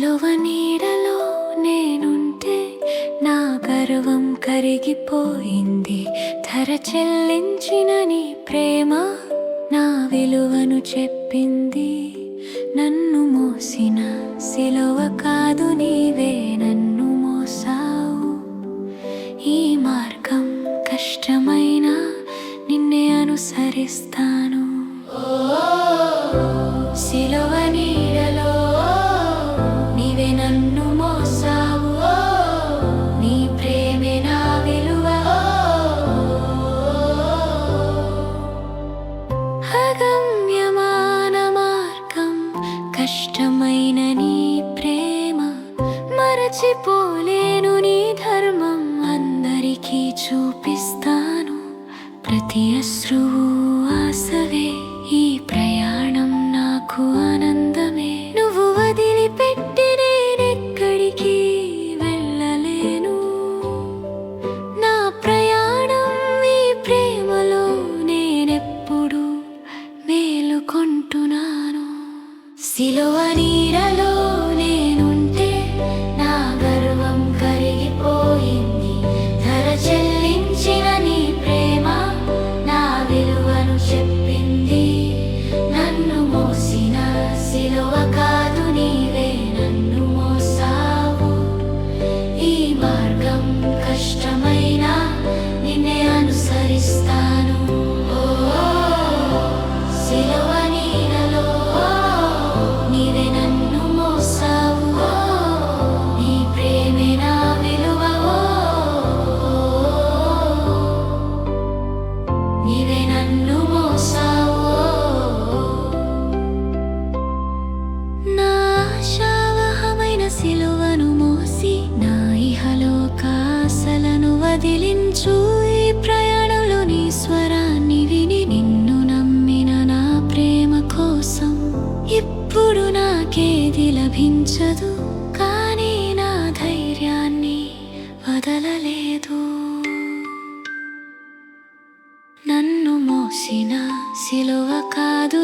సిలువ నీడలో నేనుంటే నా గర్వం కరిగిపోయింది. ధర చెల్లించిన నీ ప్రేమ నా విలువను చెప్పింది. నన్ను మోసిన సిలువ కాదు, నీవే నన్ను మోసావు. ఈ మార్గం కష్టమైనా నిన్నే అనుసరిస్తాను. సిలువ నీడలో నీవే నన్ను మోసావు. నీ ప్రేమే నా విలువ. అగమ్యమాన మార్గం కష్టమైన నీ ప్రేమ, మరచిపోలేను నీ ధర్మం. అందరికీ చూపిస్తాను ప్రతి అశ్రువు ఆశవే. ఈ ప్రయాణం నాకు ఆనందమే. నువ్వు వదిలిపెట్టి నేనెక్కడికి వెళ్ళలేను. నా ప్రయాణం ఈ ప్రేమలో నేనెప్పుడు మేలుకొంటున్నాను. సిలువ నీడలో నేనుంటే నా గర్వం కరిగిపోయింది. ధర చెల్లించిన నీ ప్రేమ నా విలువను చెప్పింది. నన్ను మోసిన సిలువ కాదు, నీవే నన్ను మోసావు. ఈ మార్గం కష్టమైనా నిన్నే అనుసరిస్తాను. సిలువ నీడలో నీవే నన్ను మోసావు. నీ ప్రేమే నా విలువ. నీవే నన్ను మోసావు. నా ఆశావహమైన సిలువను మోసి నా ఇహలోక ఆశలను వదిలించు. ఈ ప్రయాణంలో నీ స్వరాన్ని విని నిన్ను నమ్మిన నా ప్రేమ కోసం ఇప్పుడు నాకేది లభించదు, కానీ నా ధైర్యాన్ని వదలలేదు. నన్ను మోసిన సిలువ కాదు,